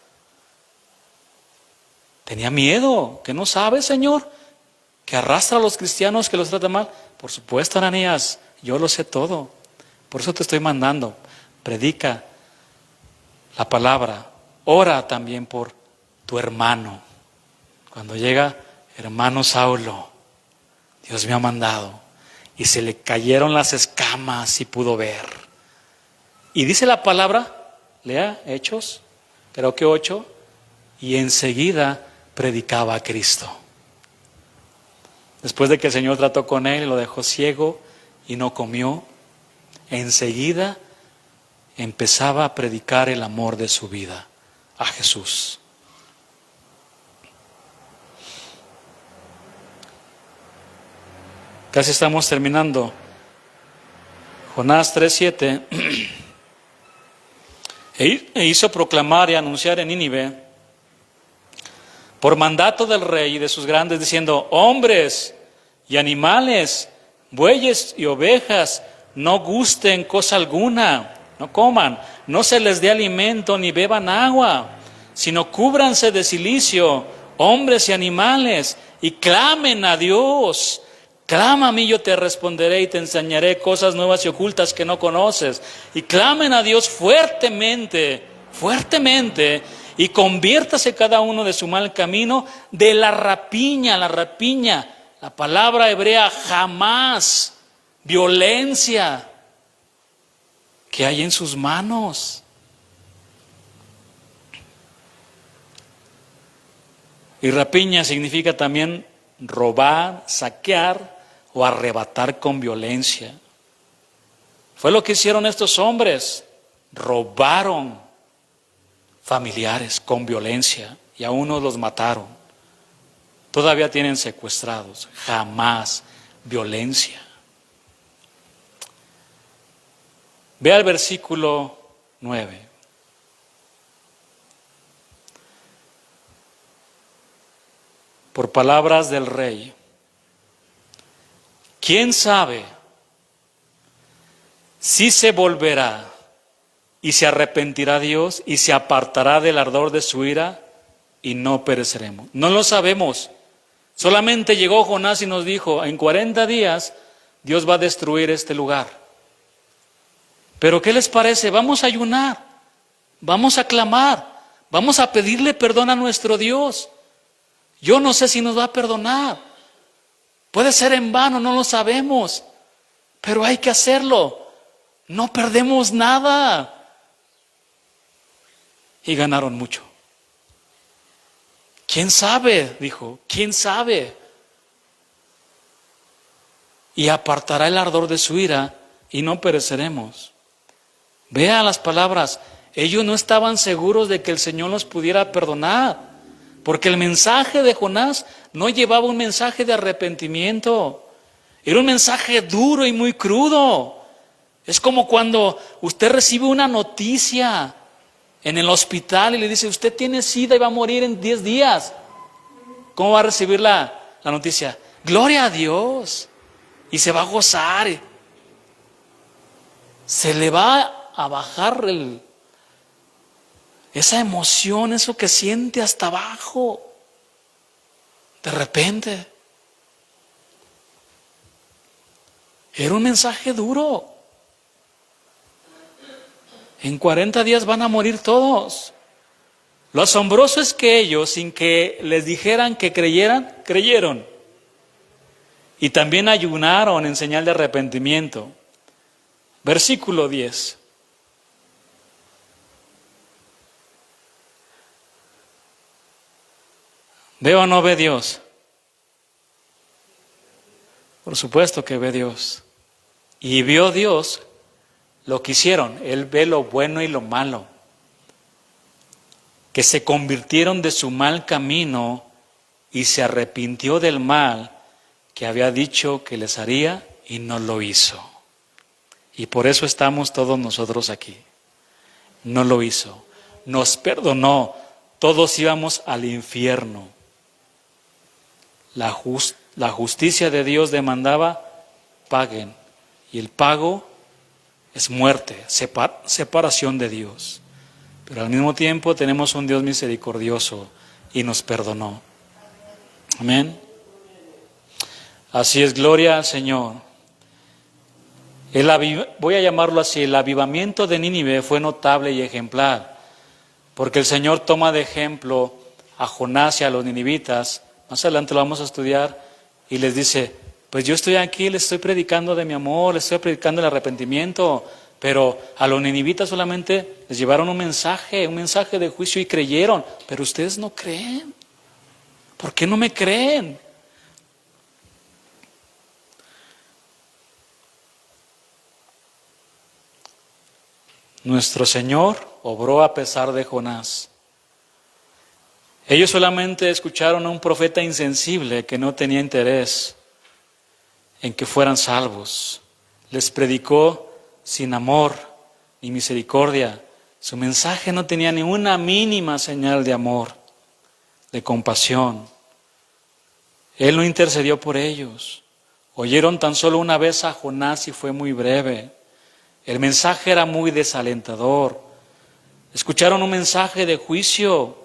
Tenía miedo. ¿Que no sabe, Señor? Que arrastra a los cristianos, que los trata mal. Por supuesto, Ananías, yo lo sé todo. Por eso te estoy mandando. Predica la palabra. Ora también por tu hermano. Cuando llega, hermano Saulo, Dios me ha mandado. Y se le cayeron las escamas y pudo ver. Y dice la palabra, lea Hechos, creo que 8, y enseguida predicaba a Cristo. Después de que el Señor trató con él, lo dejó ciego y no comió, enseguida empezaba a predicar el amor de su vida a Jesús. Casi estamos terminando. Jonás 3:7 e hizo proclamar y anunciar en Nínive por mandato del rey y de sus grandes, diciendo: hombres y animales, bueyes y ovejas, no gusten cosa alguna, no coman, no se les dé alimento ni beban agua, sino cúbranse de cilicio, hombres y animales, y clamen a Dios. Clama a mí, yo te responderé y te enseñaré cosas nuevas y ocultas que no conoces. Y clamen a Dios fuertemente, fuertemente, y conviértase cada uno de su mal camino, de la rapiña, la palabra hebrea jamás, violencia, que hay en sus manos. Y rapiña significa también robar, saquear o arrebatar con violencia. Fue lo que hicieron estos hombres. Robaron familiares con violencia y a unos los mataron. Todavía tienen secuestrados. Jamás violencia. Ve al versículo 9. Por palabras del rey, ¿quién sabe si se volverá y se arrepentirá Dios y se apartará del ardor de su ira y no pereceremos? No lo sabemos. Solamente llegó Jonás y nos dijo: en 40 días Dios va a destruir este lugar. Pero ¿qué les parece? Vamos a ayunar, vamos a clamar, vamos a pedirle perdón a nuestro Dios. Yo no sé si nos va a perdonar. Puede ser en vano, no lo sabemos. Pero hay que hacerlo. No perdemos nada. Y ganaron mucho. ¿Quién sabe? Dijo. ¿Quién sabe? Y apartará el ardor de su ira y no pereceremos. Vea las palabras. Ellos no estaban seguros de que el Señor los pudiera perdonar. Porque el mensaje de Jonás no llevaba un mensaje de arrepentimiento. Era un mensaje duro y muy crudo. Es como cuando usted recibe una noticia en el hospital y le dice: usted tiene SIDA y va a morir en 10 días. ¿Cómo va a recibir la noticia? Gloria a Dios. Y se va a gozar. Se le va a bajar esa emoción, eso que siente hasta abajo, de repente. Era un mensaje duro. En 40 días van a morir todos. Lo asombroso es que ellos, sin que les dijeran que creyeran, creyeron. Y también ayunaron en señal de arrepentimiento. Versículo 10. ¿Ve o no ve Dios? Por supuesto que ve Dios. Y vio Dios lo que hicieron. Él ve lo bueno y lo malo. Que se convirtieron de su mal camino y se arrepintió del mal que había dicho que les haría y no lo hizo. Y por eso estamos todos nosotros aquí. No lo hizo. Nos perdonó. Todos íbamos al infierno. La justicia de Dios demandaba: paguen. Y el pago es muerte, separación de Dios. Pero al mismo tiempo tenemos un Dios misericordioso y nos perdonó. Amén. Así es, gloria al Señor. Voy a llamarlo así, el avivamiento de Nínive fue notable y ejemplar, porque el Señor toma de ejemplo a Jonás y a los ninivitas. Más adelante lo vamos a estudiar, y les dice, pues yo estoy aquí, les estoy predicando de mi amor, les estoy predicando el arrepentimiento, pero a los ninivitas solamente les llevaron un mensaje de juicio y creyeron, pero ustedes no creen. ¿Por qué no me creen? Nuestro Señor obró a pesar de Jonás. Ellos solamente escucharon a un profeta insensible que no tenía interés en que fueran salvos. Les predicó sin amor ni misericordia. Su mensaje no tenía ni una mínima señal de amor, de compasión. Él no intercedió por ellos. Oyeron tan solo una vez a Jonás y fue muy breve. El mensaje era muy desalentador. Escucharon un mensaje de juicio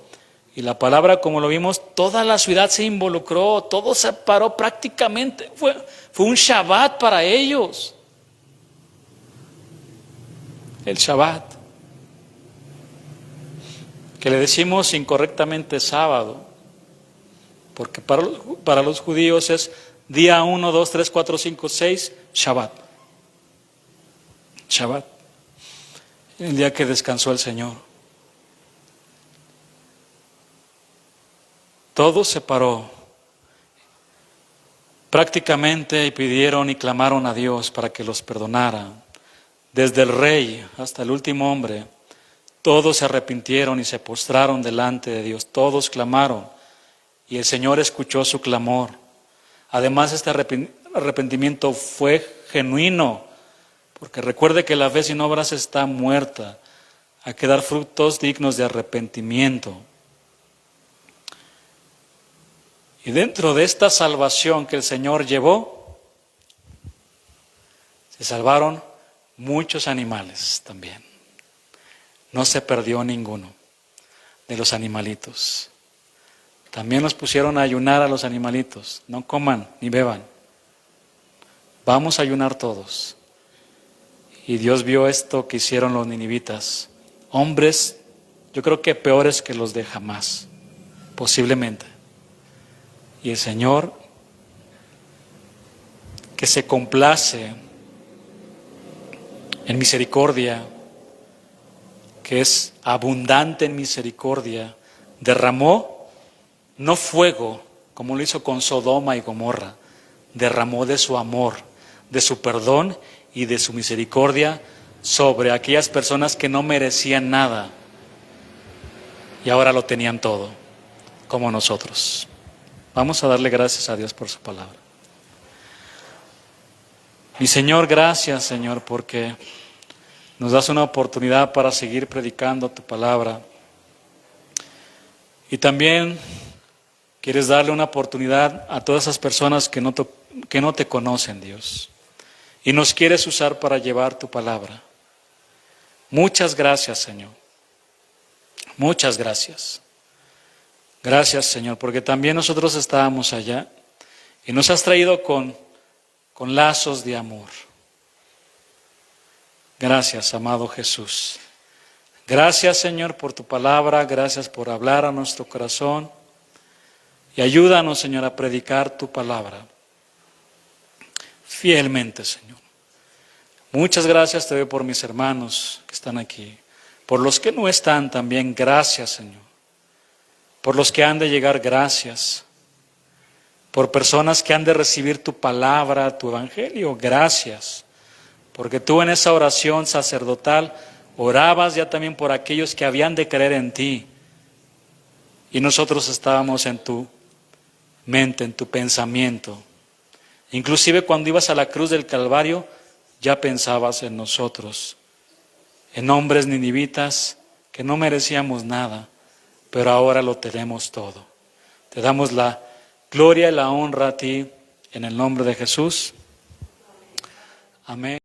y la palabra, como lo vimos, toda la ciudad se involucró, todo se paró prácticamente. Fue un Shabbat para ellos. El Shabbat, que le decimos incorrectamente sábado, porque para los judíos es día 1, 2, 3, 4, 5, 6, Shabbat. Shabbat, el día que descansó el Señor. Todo se paró prácticamente y pidieron y clamaron a Dios para que los perdonara. Desde el rey hasta el último hombre, todos se arrepintieron y se postraron delante de Dios. Todos clamaron y el Señor escuchó su clamor. Además, este arrepentimiento fue genuino, porque recuerde que la fe sin obras está muerta. Hay que dar frutos dignos de arrepentimiento. Y dentro de esta salvación que el Señor llevó, se salvaron muchos animales también. No se perdió ninguno de los animalitos. También los pusieron a ayunar a los animalitos. No coman ni beban. Vamos a ayunar todos. Y Dios vio esto que hicieron los ninivitas. Hombres, yo creo que peores que los de jamás, posiblemente. Y el Señor, que se complace en misericordia, que es abundante en misericordia, derramó no fuego, como lo hizo con Sodoma y Gomorra, derramó de su amor, de su perdón y de su misericordia sobre aquellas personas que no merecían nada y ahora lo tenían todo, como nosotros. Vamos a darle gracias a Dios por su palabra. Mi Señor, gracias, Señor, porque nos das una oportunidad para seguir predicando tu palabra. Y también quieres darle una oportunidad a todas esas personas que no te conocen, Dios. Y nos quieres usar para llevar tu palabra. Muchas gracias, Señor. Muchas gracias. Gracias, Señor, porque también nosotros estábamos allá y nos has traído con lazos de amor. Gracias, amado Jesús. Gracias, Señor, por tu palabra. Gracias por hablar a nuestro corazón. Y ayúdanos, Señor, a predicar tu palabra fielmente, Señor. Muchas gracias te doy por mis hermanos que están aquí. Por los que no están también, gracias, Señor. Por los que han de llegar, gracias. Por personas que han de recibir tu palabra, tu evangelio, gracias. Porque tú en esa oración sacerdotal orabas ya también por aquellos que habían de creer en ti. Y nosotros estábamos en tu mente, en tu pensamiento. Inclusive cuando ibas a la cruz del Calvario, ya pensabas en nosotros. En hombres ninivitas que no merecíamos nada, pero ahora lo tenemos todo. Te damos la gloria y la honra a ti en el nombre de Jesús. Amén.